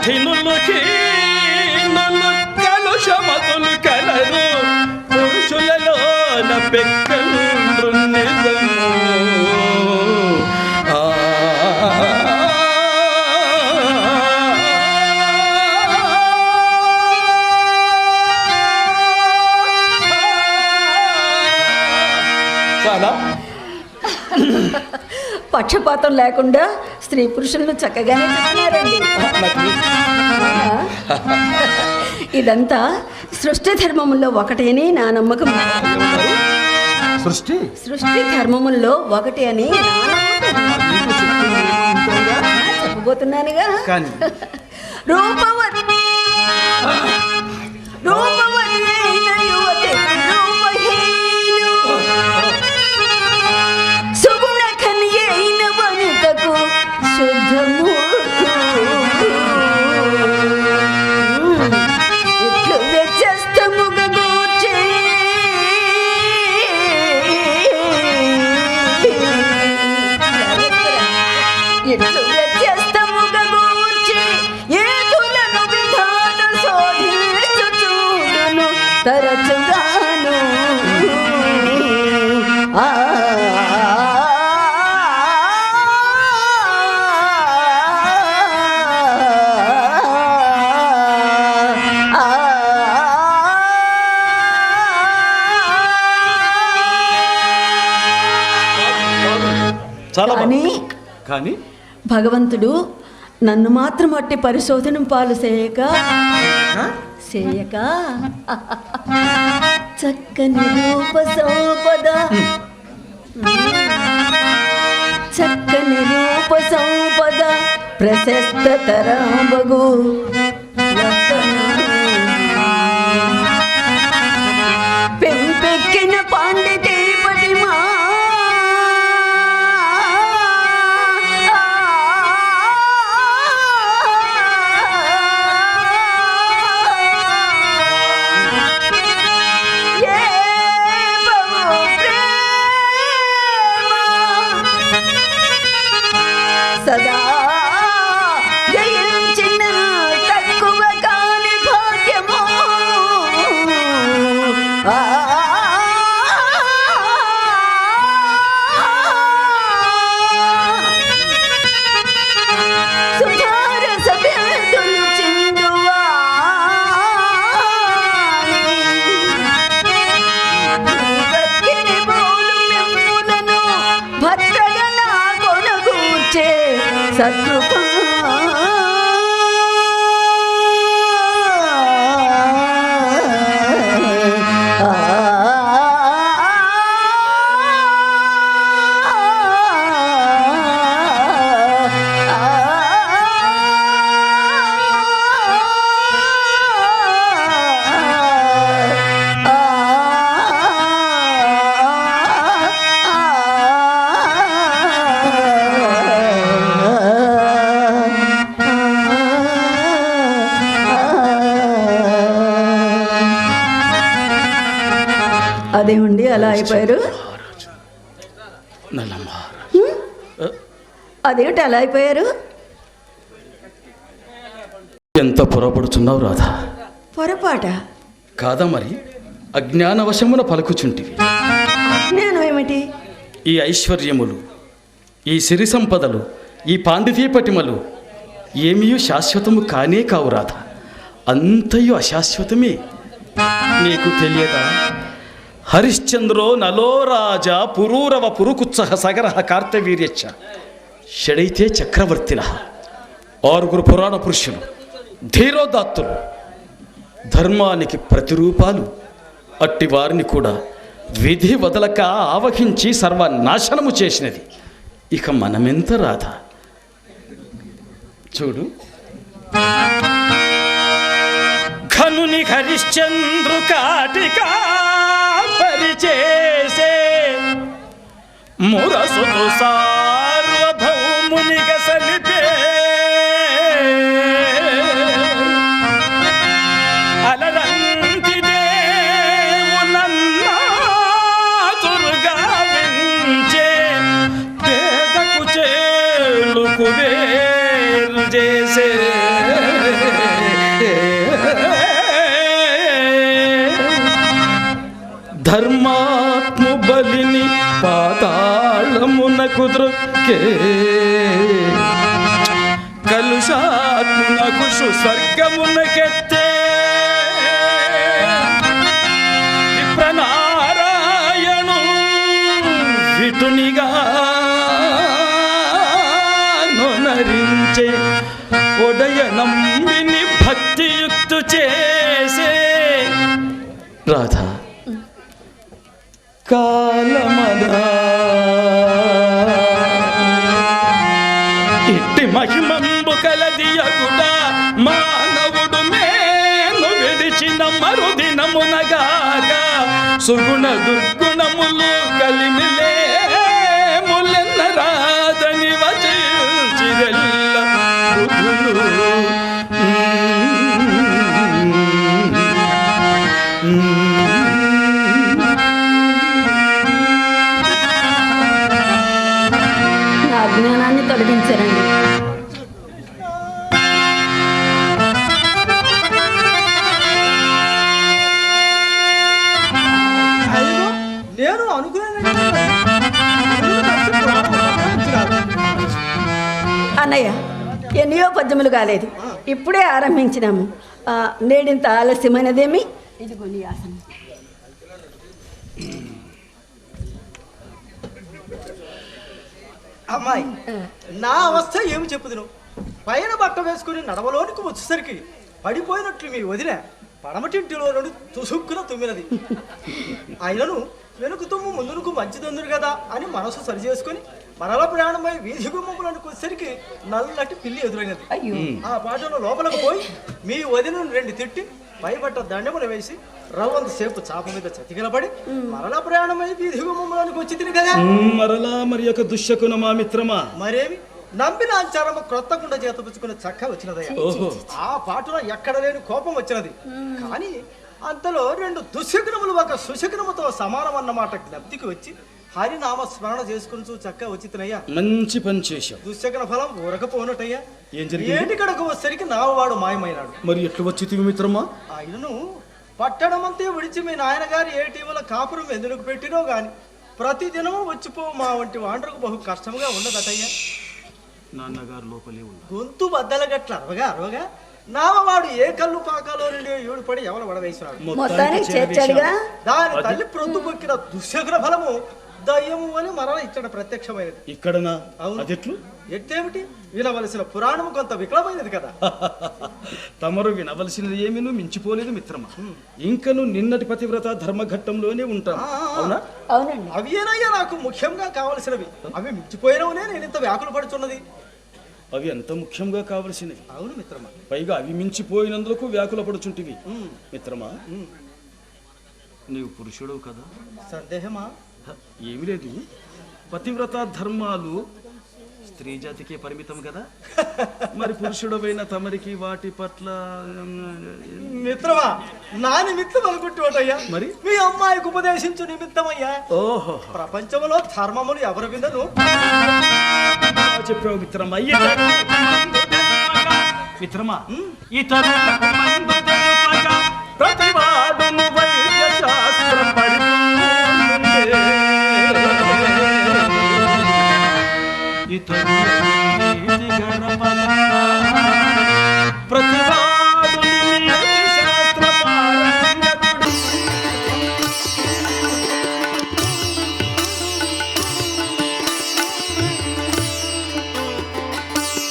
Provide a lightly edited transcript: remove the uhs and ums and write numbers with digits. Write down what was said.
కఠినులకి నన్ను కలుషమతులు కలరు పురుషులలో పెక్కలు పక్షపాతం లేకుండా స్త్రీ పురుషులను చక్కగానే చెప్తున్నారండి. ఇదంతా సృష్టి ధర్మముల్లో ఒకటేనే నా నమ్మకం. సృష్టి ధర్మముల్లో ఒకటి అని చెప్పబోతున్నానుగా. రూపవతి అయిన యువతి సుగుణ కన్య అయిన వనితకు శుద్ధమూర్తి ఇట్లు వ్యత్యస్తముగా గూర్చి ఏతులను విధాన శోధించు చూడును తరచుగాను. కానీ భగవంతుడు నన్ను మాత్రం అట్టి పరిశోధన పాలు చేయక చక్కని రూప సంపద ప్రశస్త తరంబగు పెంపెక్కిన పాండితే పటిమా సదా జయించిన తక్కువ కాని భాగ్యము సుధారస బిందులు చిందువా బోలు మెమ్ములను భద్రగా నా కొనగూర్చే సత్కృపా అదేమండి అలా అయిపోయారు? అదేమిటి అలా అయిపోయారు? ఎంత పొరపడుచున్నావు రాధా? పొరపాట కాదా మరి? అజ్ఞానవశమున పలుకుచుంటివి. అజ్ఞానం ఏమిటి? ఈ ఐశ్వర్యములు, ఈ సిరి సంపదలు, ఈ పాండితీ పటిమలు ఏమీ శాశ్వతము కానే కావు రాధా. అంతయు అశాశ్వతమే. నీకు తెలియదా? హరిశ్చంద్రో నలో రాజా పురూరవ పురుకుత్సహ సగర కార్తవీర్యచ్చ షడైతే చక్రవర్తిన. 6 పురాణ పురుషులు, ధీరోదాత్తులు, ధర్మానికి ప్రతిరూపాలు. అట్టి వారిని కూడా విధి వదలక ఆవహించి సర్వనాశనము చేసినది. ఇక మనమెంత రాధా? చూడు, ఘనుని హరిశ్చంద్రు కాటికా పరిచేసే మురసుతు సార్వభౌమునిగ సలిపే అలరంతి దేవునన్నాతురుగా వించే పేదకు చేలుకు వేరు చేసే ధర్మాత్ము బలిని పాతాళమునకు ద్రొక్కే కలుషాత్మునకు స్వర్గమునకెత్తే విప్రనారాయణు విటునిగా నొనరించే ఒడయనంబిని భక్తియుక్తు చేసే రాధా కాలమదా ఇట్టి మహిమంబు కలదియగుట మానవుడు మేను విడిచిన మరుదినమునగాక సుగుణ దుర్గుణములు కలిమిలే ములెన్న రాదని వచించిరెల్ల బుధులు నా అజ్ఞానాన్ని తొలగించారండి. నేను అనుకున్నాను అన్నయ్య, ఎన్నో పద్యములు కాలేదు, ఇప్పుడే ఆరంభించినాము. నేడింత ఆలస్యమైనదేమి? ఇదిగోని ఆసనం. అమ్మాయి, నా అవస్థ ఏమి చెప్పుదును? పైన బట్ట వేసుకుని నడవలోనికి వచ్చేసరికి పడిపోయినట్లు మీ వదిన పడమటింటిలో నుండి తుసుక్కున తుమ్మినది. ఆయనను వెనుక తుమ్ము ముందుకు మంచిదొందురు కదా అని మనసు సరి చేసుకుని మరల ప్రయాణమై వీధి గుమ్మములకు వచ్చేసరికి నల్లటి పిల్లి ఎదురైనది. ఆ పాటలో లోపలకు పోయి మీ వదినను రెండు తిట్టి పైబట్ట దండములు వేసి రవ్వంత సేపు చాప మీద చతికిలపడి మరలా ప్రయాణమై వీధి గుమ్మములకు వచ్చి తిని కదా. మరలా మరి యొక్క దుశ్శకున మా మిత్రమా, మరేమి నంబిన అంచారమ్మ క్రొత్త కుండ చేత పుచ్చుకున్న చక్క వచ్చినదయ్యా. ఆ పాటలో ఎక్కడ లేని కోపం వచ్చినది. కానీ అంతలో రెండు దుశ్శకునములు ఒక సుశకునముతో సమానం అన్నమాట జ్ఞప్తికి వచ్చి హరినామ స్మరణ చేసుకుని చక్క వచ్చి తినయ్యా. మంచి పని చేశావు. దుశ్శకున ఫలం ఊరకపోనట్టయ్యా. ఏం జరిగింది? ఏటికడకు వచ్చేసరికి నావాడు మాయమైనాడు. మరి ఎట్లు వచ్చి మిత్రమా? ఆయనను పట్టణమంతే విడిచి మీ నాయనగారు ఏ టీవీలో కాపురం ఎందుకు పెట్టినో గాని ప్రతిదినము వచ్చిపో మా వంటి వాండ్రకు బహు కష్టముగా ఉండదటయ్యా. నాన్నగారు లోపలే ఉన్నారు. గొంతు బద్దల గట్ల అరవగా నామవాడు ఏ కళ్ళు పాకాలో నుండి ఏడుపడి ఎవరు వడవేసినాడు. మొత్తానికి చేర్చాడుగా. దాని తల్లి ప్రొద్దు పొక్కిన దుశ్శకున ఫలము దయ్యము అని మరల ఇక్కడ ప్రత్యక్షమైనది. ఇక్కడనా? అవును. అదెట్లు? ఎట్టేమిటి? వినవలసిన పురాణము కొంత వికలమైనది కదా. తమరు వినవలసినది ఏమీను మించిపోలేదు మిత్రమా. ఇంకను నిన్నటి పతివ్రత ధర్మఘట్టంలోనే ఉంటాను. అవునా? అవునండి. అవేనయ్యా నాకు ముఖ్యంగా కావలసినవి. అవి మించిపోయినవునే నేను ఇంత వ్యాకులు పడుతున్నది. అవి ఎంత ముఖ్యంగా కావలసినవి. అవును మిత్రమా. పైగా అవి మించిపోయినందుకు వ్యాకుల పడుచుంటివి. మిత్రమా, నీవు పురుషుడవు కదా? సందేహమా? ఏమి లేదు, పతివ్రత ధర్మాలు స్త్రీ జాతికే పరిమితం కదా. మరి పురుషుడవైన తమరికి వాటి పట్ల మిత్రమా, నా నిమిత్తం అనుకుంటున్నాయ్యా. మరి మీ అమ్మాయికి ఉపదేశించు నిమిత్తమయ్యా. ఓహో, ప్రపంచంలో ధర్మములు ఎవరు వినరు. చెప్పావు మిత్రమా. మిత్రమా, ఇతరులకు ప్రతివాడును